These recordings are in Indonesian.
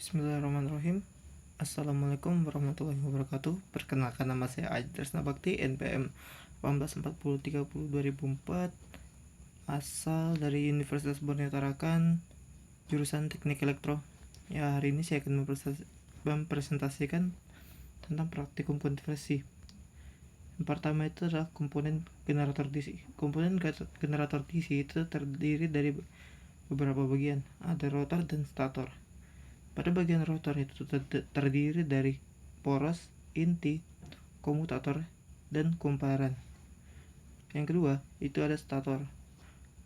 Bismillahirrahmanirrahim. Assalamualaikum warahmatullahi wabarakatuh. Perkenalkan, nama saya Aji Tresna Bakti, NPM 184030-2004, asal dari Universitas Borneo Tarakan, jurusan Teknik Elektro. Ya, hari ini saya akan mempresentasikan tentang praktikum konversi. Yang pertama itu adalah komponen generator DC. Komponen generator DC itu terdiri dari beberapa bagian, ada rotor dan stator. Pada bagian rotor itu terdiri dari poros, inti, komutator, dan kumparan. Yang kedua, itu ada stator.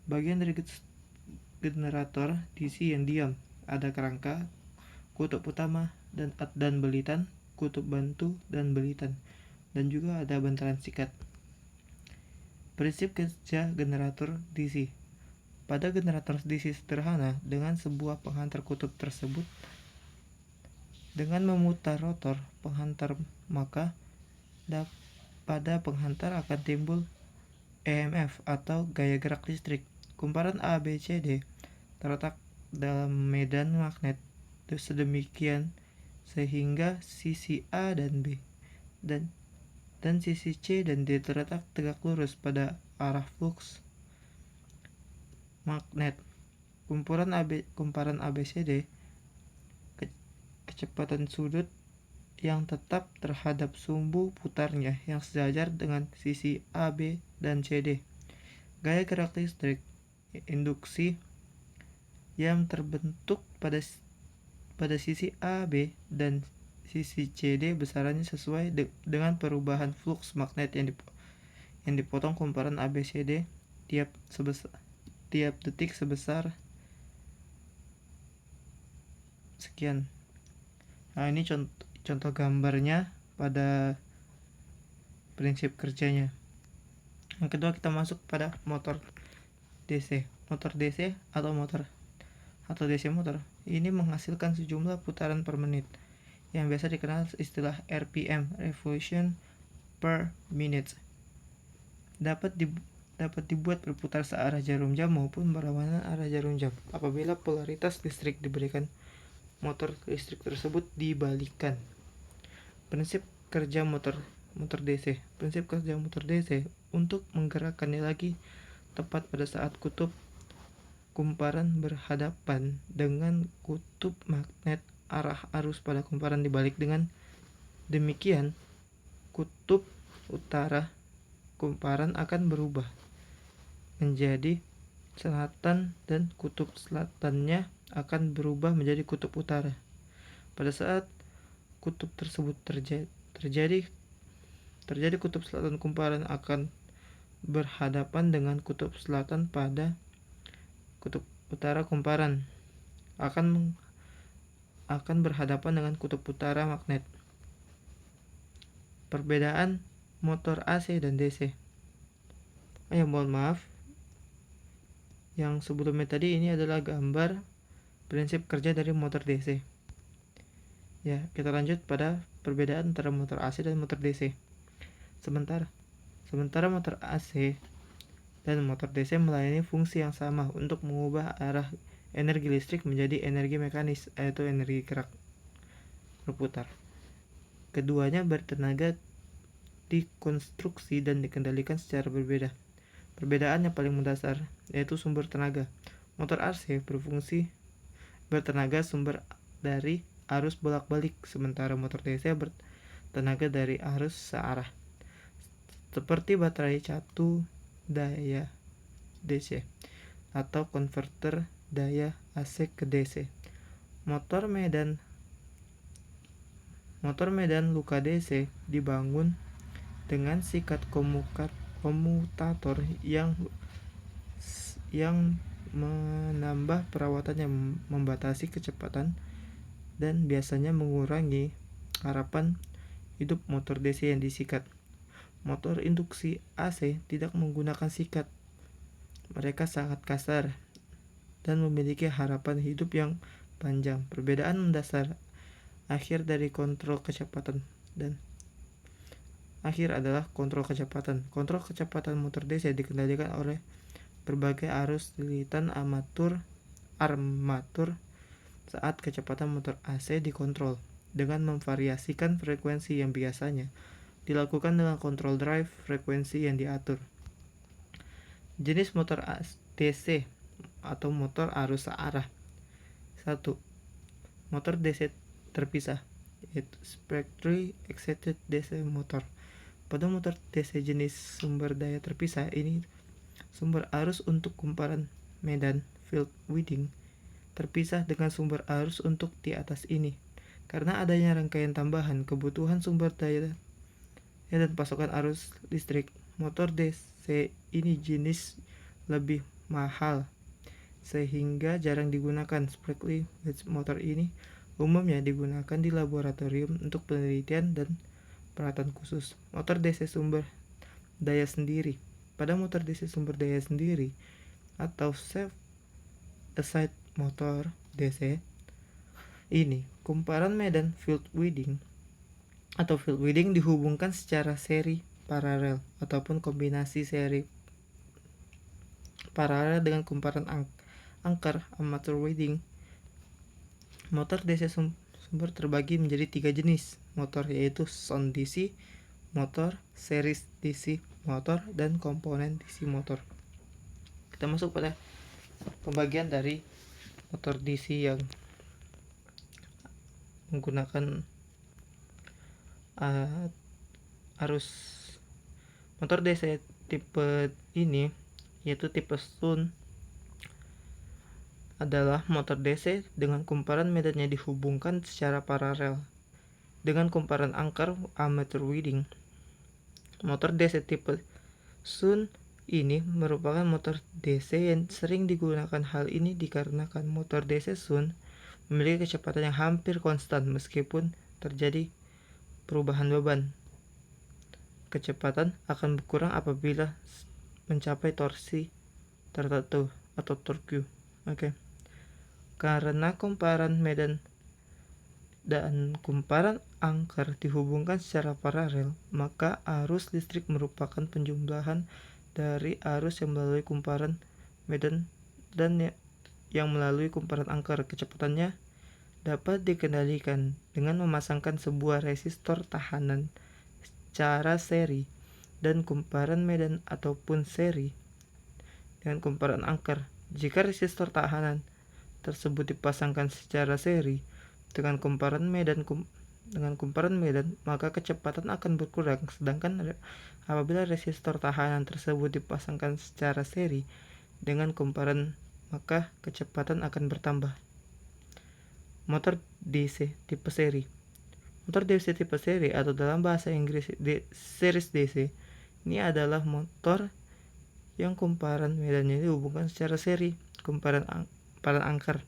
Bagian dari generator DC yang diam, ada kerangka, kutub utama, dan belitan, kutub bantu, dan belitan, dan juga ada bantalan sikat. Prinsip kerja generator DC. Pada generator DC sederhana, dengan sebuah penghantar kutub tersebut dengan memutar rotor penghantar, maka pada penghantar akan timbul EMF atau gaya gerak listrik. Kumparan ABCD terletak dalam medan magnet sedemikian sehingga sisi A dan B dan sisi C dan D terletak tegak lurus pada arah flux magnet. Kumparan ABCD kecepatan sudut yang tetap terhadap sumbu putarnya yang sejajar dengan sisi A, B, dan CD. Gaya gerak listrik induksi yang terbentuk pada sisi A, B, dan sisi CD besarannya sesuai dengan perubahan flux magnet yang dipotong kumparan ABCD tiap detik sebesar sekian. Nah, ini contoh gambarnya pada prinsip kerjanya. Yang kedua, kita masuk pada motor DC. Motor DC atau DC motor ini menghasilkan sejumlah putaran per menit yang biasa dikenal istilah RPM, revolution per minute. Dapat dibuat berputar searah jarum jam maupun berlawanan arah jarum jam apabila polaritas listrik diberikan motor listrik tersebut dibalikan. Prinsip kerja motor DC. Prinsip kerja motor DC untuk menggerakkannya lagi tepat pada saat kutub kumparan berhadapan dengan kutub magnet, arah arus pada kumparan dibalik. Dengan demikian, kutub utara kumparan akan berubah menjadi selatan dan kutub selatannya akan berubah menjadi kutub utara. Pada saat kutub tersebut terjadi kutub selatan kumparan akan berhadapan dengan kutub selatan pada kutub utara kumparan akan berhadapan dengan kutub utara magnet. Perbedaan motor AC dan DC. Mohon maaf. Yang sebelumnya tadi ini adalah gambar prinsip kerja dari motor DC. Ya, kita lanjut pada perbedaan antara motor AC dan motor DC. Sementara motor AC dan motor DC melayani fungsi yang sama untuk mengubah arah energi listrik menjadi energi mekanis, yaitu energi gerak berputar. Keduanya bertenaga dikonstruksi dan dikendalikan secara berbeda. Perbedaan yang paling mendasar yaitu sumber tenaga. Motor AC bertenaga sumber dari arus bolak-balik, sementara motor DC bertenaga dari arus searah, seperti baterai catu daya DC atau konverter daya AC ke DC. Motor medan luka DC dibangun dengan sikat komutator yang menambah perawatan yang membatasi kecepatan dan biasanya mengurangi harapan hidup motor DC yang disikat. Motor induksi AC tidak menggunakan sikat. Mereka sangat kasar dan memiliki harapan hidup yang panjang. Perbedaan mendasar akhir adalah kontrol kecepatan. Kontrol kecepatan motor DC dikendalikan oleh berbagai arus lilitan armatur saat kecepatan motor AC dikontrol dengan memvariasikan frekuensi yang biasanya dilakukan dengan kontrol drive frekuensi yang diatur. Jenis motor DC atau motor arus searah. 1. Motor DC terpisah, yaitu Spectri Excited DC motor. Pada motor DC jenis sumber daya terpisah ini, sumber arus untuk kumparan medan field winding terpisah dengan sumber arus untuk di atas ini. Karena adanya rangkaian tambahan kebutuhan sumber daya dan pasokan arus listrik, motor DC ini jenis lebih mahal sehingga jarang digunakan. Spectri motor ini umumnya digunakan di laboratorium untuk penelitian dan peralatan khusus. Motor DC sumber daya sendiri. Pada motor DC sumber daya sendiri atau self-aside motor DC ini, kumparan medan field winding atau field winding dihubungkan secara seri paralel ataupun kombinasi seri paralel dengan kumparan angker amateur winding. Motor DC sumber terbagi menjadi 3 jenis motor, yaitu sound DC motor, series DC motor, dan komponen DC motor. Kita masuk pada pembagian dari motor DC yang menggunakan arus. Motor DC tipe ini, yaitu tipe Sun, adalah motor DC dengan kumparan medannya dihubungkan secara paralel dengan kumparan angker amateur winding. Motor DC tipe Sun ini merupakan motor DC yang sering digunakan. Hal ini dikarenakan motor DC Sun memiliki kecepatan yang hampir konstan meskipun terjadi perubahan beban. Kecepatan akan berkurang apabila mencapai torsi tertentu atau torque. Karena kumparan medan dan kumparan angker dihubungkan secara paralel, maka arus listrik merupakan penjumlahan dari arus yang melalui kumparan medan dan yang melalui kumparan angker. Kecepatannya dapat dikendalikan dengan memasangkan sebuah resistor tahanan secara seri dan kumparan medan ataupun seri dengan kumparan angker. Jika resistor tahanan tersebut dipasangkan secara seri dengan kumparan medan, maka kecepatan akan berkurang. Sedangkan apabila resistor tahanan tersebut dipasangkan secara seri dengan kumparan, maka kecepatan akan bertambah. Motor DC tipe seri. Motor DC tipe seri atau dalam bahasa Inggris series DC ini adalah motor yang kumparan medannya dihubungkan secara seri kumparan angker.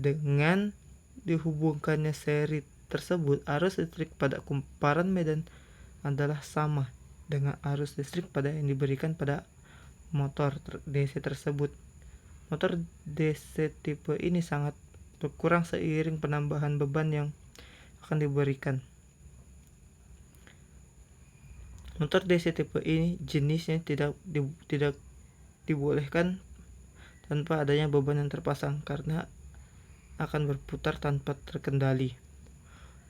Dengan dihubungkannya seri tersebut, arus listrik pada kumparan medan adalah sama dengan arus listrik pada yang diberikan pada motor DC tersebut. Motor DC tipe ini sangat berkurang seiring penambahan beban yang akan diberikan. Motor DC tipe ini jenisnya tidak dibolehkan tanpa adanya beban yang terpasang karena akan berputar tanpa terkendali.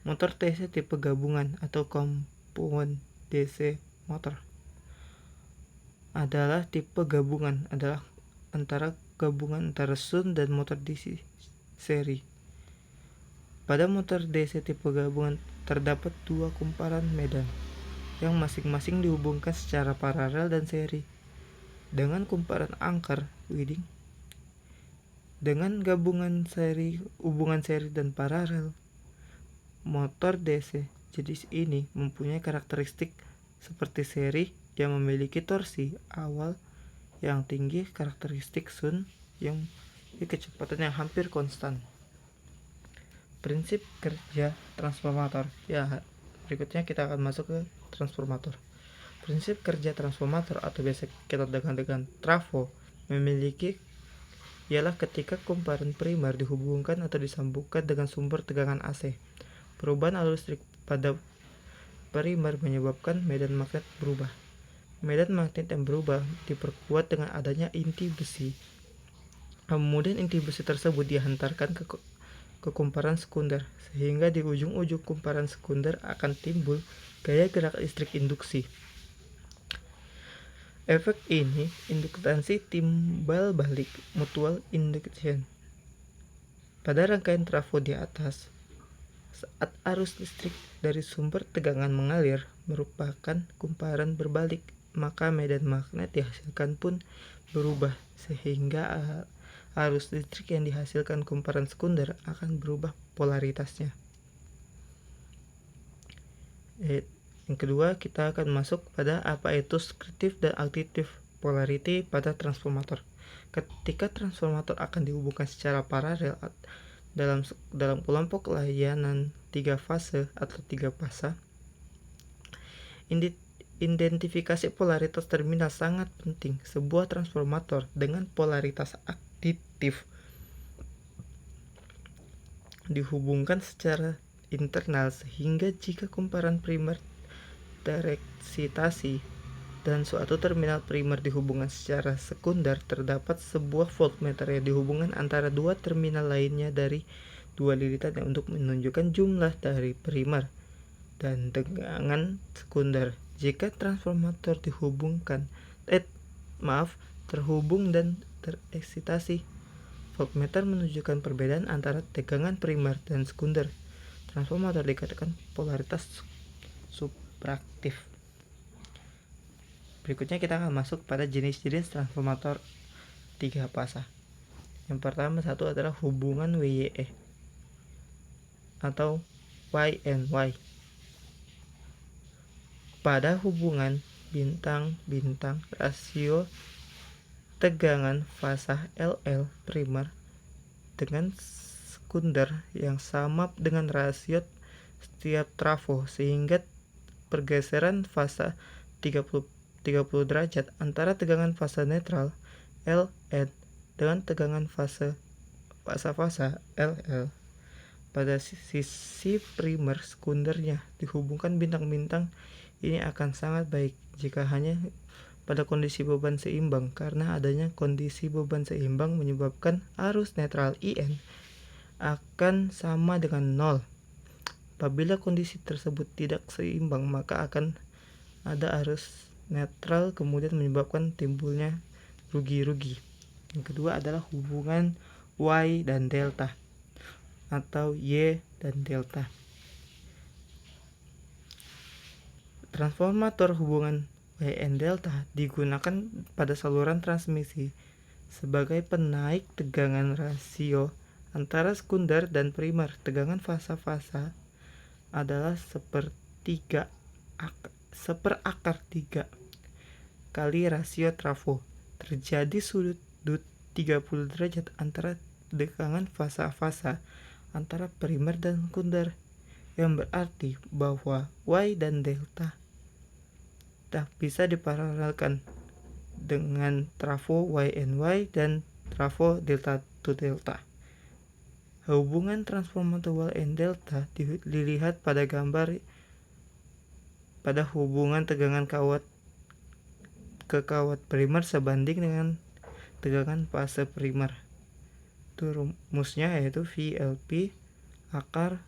Motor DC tipe gabungan atau compound DC motor adalah tipe gabungan antara Sun dan motor DC seri. Pada motor DC tipe gabungan terdapat 2 kumparan medan yang masing-masing dihubungkan secara paralel dan seri dengan kumparan angker winding. Dengan hubungan seri dan paralel, motor DC jenis ini mempunyai karakteristik seperti seri yang memiliki torsi awal yang tinggi, karakteristik Sun yang memiliki kecepatan yang hampir konstan. Prinsip kerja transformator. Berikutnya kita akan masuk ke transformator. Prinsip kerja transformator atau biasa kita dengar dengan trafo ialah ketika kumparan primer dihubungkan atau disambungkan dengan sumber tegangan AC. Perubahan arus listrik pada primer menyebabkan medan magnet berubah. Medan magnet yang berubah diperkuat dengan adanya inti besi Kemudian inti besi tersebut dihantarkan ke kumparan sekunder, sehingga di ujung-ujung kumparan sekunder akan timbul gaya gerak listrik induksi. Efek ini induktansi timbal balik mutual induction pada rangkaian trafo di atas. Saat arus listrik dari sumber tegangan mengalir merupakan kumparan berbalik, maka medan magnet dihasilkan pun berubah, sehingga arus listrik yang dihasilkan kumparan sekunder akan berubah polaritasnya. Yang kedua, kita akan masuk pada apa itu deskriptif dan aktif polarity pada transformator. Ketika transformator akan dihubungkan secara paralel dalam kelompok layanan 3 fase atau 3 fasa, identifikasi polaritas terminal sangat penting. Sebuah transformator dengan polaritas aktif dihubungkan secara internal, sehingga jika kumparan primer tereksitasi dan suatu terminal primer dihubungkan secara sekunder, terdapat sebuah voltmeter yang dihubungkan antara dua terminal lainnya dari dua lilitan untuk menunjukkan jumlah dari primer dan tegangan sekunder. Jika transformator terhubung dan tereksitasi, voltmeter menunjukkan perbedaan antara tegangan primer dan sekunder. Transformator dikatakan polaritas supraktif. Berikutnya kita akan masuk pada jenis-jenis transformator 3 fasa. Yang pertama adalah hubungan WYE atau Y&Y. Pada hubungan bintang-bintang, rasio tegangan fasa LL primer dengan sekunder yang sama dengan rasio setiap trafo, sehingga pergeseran fasa 30 derajat antara tegangan fasa netral LN dengan tegangan fasa LL. Pada sisi primer sekundernya dihubungkan bintang-bintang, ini akan sangat baik jika hanya pada kondisi beban seimbang, karena adanya kondisi beban seimbang menyebabkan arus netral IN akan sama dengan 0. Apabila kondisi tersebut tidak seimbang, maka akan ada arus netral, kemudian menyebabkan timbulnya rugi-rugi. Yang kedua adalah hubungan Y dan delta atau Y dan delta. Transformator hubungan Y and delta digunakan pada saluran transmisi sebagai penaik tegangan rasio antara sekunder dan primer. Tegangan fasa-fasa adalah seperakar 3 kali rasio trafo. Terjadi sudut 30 derajat antara tegangan fasa-fasa antara primer dan sekunder, yang berarti bahwa Y dan delta tak bisa diparalelkan dengan trafo Y&Y dan trafo delta to delta. Hubungan transformator Y and delta dilihat pada gambar pada hubungan tegangan kawat ke kawat primer sebanding dengan tegangan fase primer. Itu rumusnya yaitu VLP akar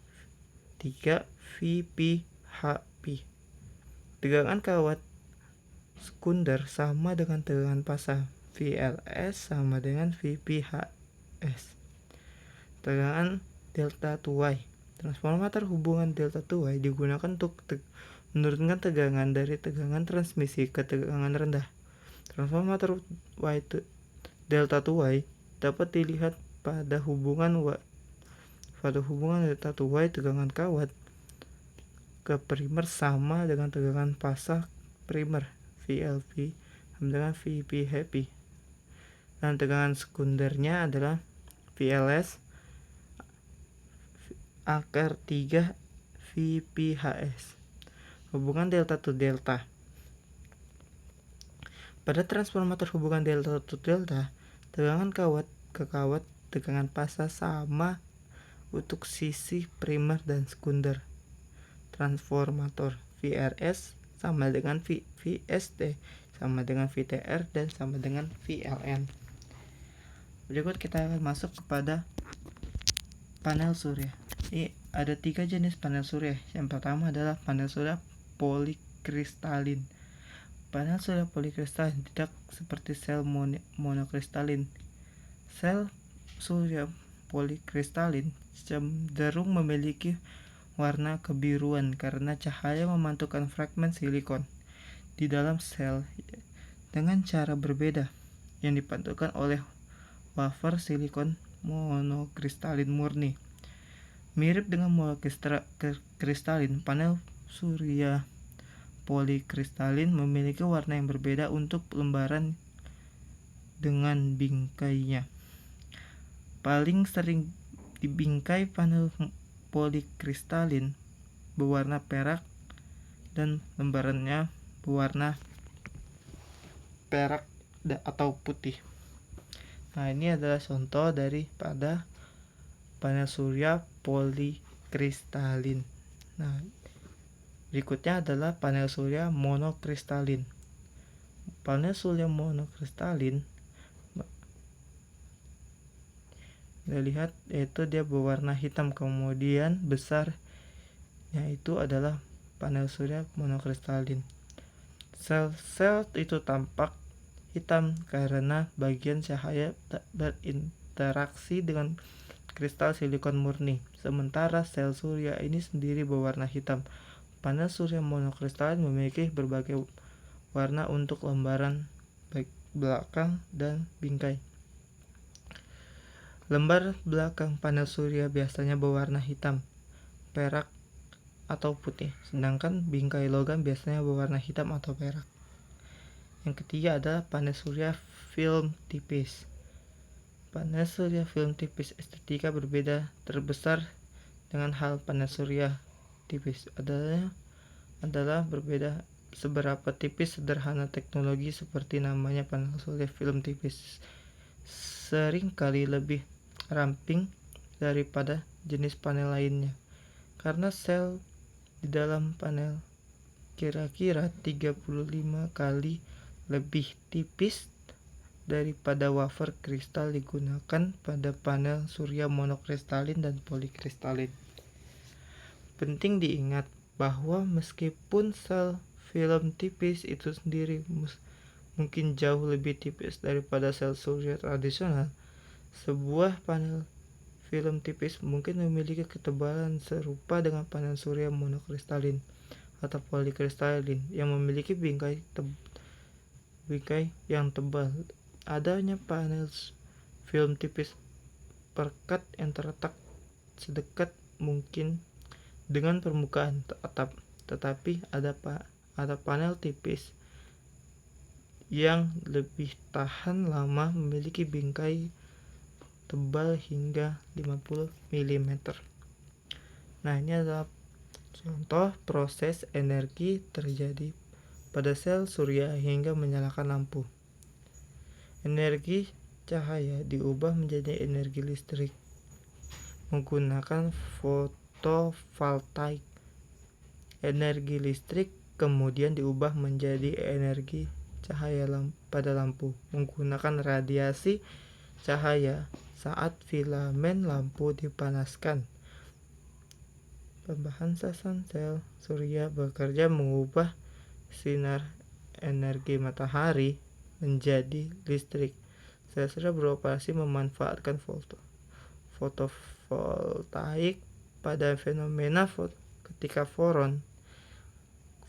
3 VP HP. Tegangan kawat sekunder sama dengan tegangan fasa. VLS sama dengan VPHS. Tegangan delta to Y. Transformator hubungan delta to Y digunakan untuk menurunkan tegangan dari tegangan transmisi ke tegangan rendah. Transformator delta to Y dapat dilihat pada hubungan delta to Y. Tegangan kawat ke primer sama dengan tegangan fasa primer VLP sama dengan VP happy, dan tegangan sekundernya adalah VLS akar 3 VPHS. Hubungan delta to delta. Pada transformator hubungan delta to delta, tegangan kawat ke kawat tegangan fasa sama untuk sisi primer dan sekunder. Transformator VRS sama dengan VST sama dengan VTR dan sama dengan VLN. berikut kita akan masuk kepada panel surya. Ini ada 3 jenis panel surya. Yang pertama adalah panel surya polikristalin. Panel surya polikristalin tidak seperti sel monokristalin. Sel surya polikristalin cenderung memiliki warna kebiruan karena cahaya memantulkan fragmen silikon di dalam sel dengan cara berbeda yang dipantulkan oleh wafer silikon monokristalin murni. Mirip dengan monokristalin, panel surya polikristalin memiliki warna yang berbeda untuk lembaran dengan bingkainya. Paling sering dibingkai panel polikristalin berwarna perak dan lembarannya berwarna perak atau putih. Nah, ini adalah contoh daripada panel surya polikristalin. Nah, berikutnya adalah panel surya monokristalin. Panel surya monokristalin kita lihat yaitu dia berwarna hitam, kemudian besar yaitu adalah panel surya monokristalin. Sel-sel itu tampak hitam karena bagian cahaya berinteraksi dengan kristal silikon murni. Sementara sel surya ini sendiri berwarna hitam. Panel surya monokristalin memiliki berbagai warna untuk lembaran belakang dan bingkai. Lembar belakang panel surya biasanya berwarna hitam, perak, atau putih, sedangkan bingkai logam biasanya berwarna hitam atau perak. Yang ketiga adalah panel surya film tipis. Panel surya film tipis estetika berbeda terbesar dengan hal panel surya tipis adalah berbeda seberapa tipis. Sederhana teknologi seperti namanya panel surya film tipis sering kali lebih ramping daripada jenis panel lainnya karena sel di dalam panel kira-kira 35 kali lebih tipis daripada wafer kristal digunakan pada panel surya monokristalin dan polikristalin. Penting diingat bahwa meskipun sel film tipis itu sendiri mungkin jauh lebih tipis daripada sel surya tradisional, sebuah panel film tipis mungkin memiliki ketebalan serupa dengan panel surya monokristalin atau polikristalin yang memiliki bingkai yang tebal. Adanya panel film tipis perekat yang terletak sedekat mungkin dengan permukaan atap, tetapi ada panel tipis yang lebih tahan lama memiliki bingkai tebal hingga 50 mm. Nah, ini adalah contoh proses energi terjadi pada sel surya hingga menyalakan lampu. Energi cahaya diubah menjadi energi listrik menggunakan fotovoltaik. Energi listrik kemudian diubah menjadi energi cahaya pada lampu menggunakan radiasi cahaya saat filamen lampu dipanaskan. Pembahasan sel surya bekerja mengubah sinar energi matahari menjadi listrik. Sel surya beroperasi memanfaatkan fotovoltaik pada fenomena ketika foton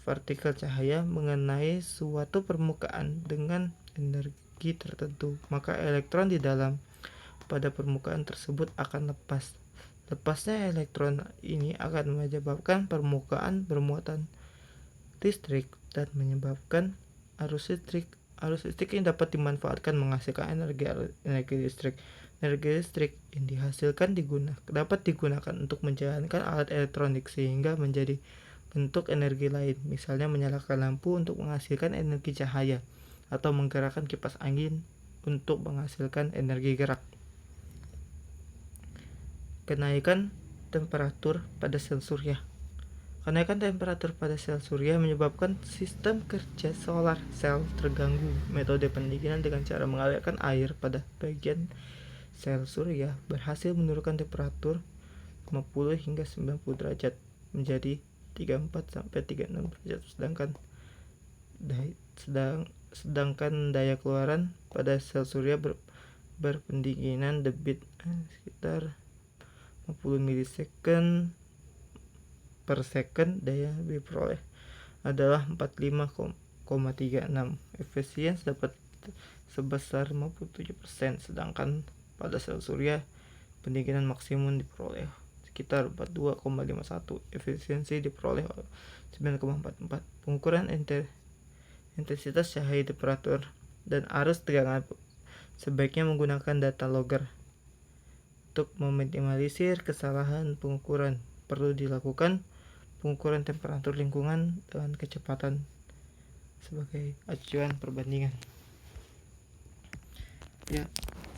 partikel cahaya mengenai suatu permukaan dengan energi tertentu, maka elektron di dalam pada permukaan tersebut akan lepas. Lepasnya elektron ini akan menyebabkan permukaan bermuatan listrik dan menyebabkan arus listrik. Arus listrik ini dapat dimanfaatkan menghasilkan energi listrik. Energi listrik yang dihasilkan dapat digunakan untuk menjalankan alat elektronik sehingga menjadi bentuk energi lain, misalnya menyalakan lampu untuk menghasilkan energi cahaya atau menggerakkan kipas angin untuk menghasilkan energi gerak. Kenaikan temperatur pada sel surya. Kenaikan temperatur pada sel surya menyebabkan sistem kerja solar sel terganggu. Metode pendinginan dengan cara mengalirkan air pada bagian sel surya berhasil menurunkan temperatur 50 hingga 90 derajat menjadi 34 sampai 36 derajat, sedangkan daya keluaran pada sel surya berpendinginan debit sekitar 50 milisecond per second. Daya diperoleh adalah 45,36. Efisiensi dapat sebesar 57%, sedangkan pada sel surya pendinginan maksimum diperoleh sekitar 42,51. Efisiensi diperoleh 9,44. Pengukuran intensitas cahaya, temperatur, dan arus tegangan sebaiknya menggunakan data logger. Untuk meminimalisir kesalahan pengukuran, perlu dilakukan pengukuran temperatur lingkungan dengan kecepatan sebagai acuan perbandingan. Ya,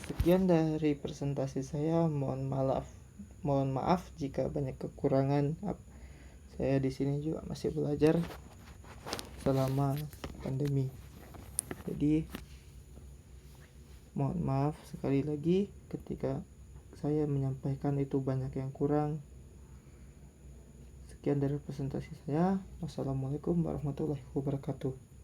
sekian dari presentasi saya. Mohon maaf jika banyak kekurangan. Saya di sini juga masih belajar selama pandemi. Jadi mohon maaf sekali lagi ketika saya menyampaikan itu banyak yang kurang. Sekian dari presentasi saya. Wassalamualaikum warahmatullahi wabarakatuh.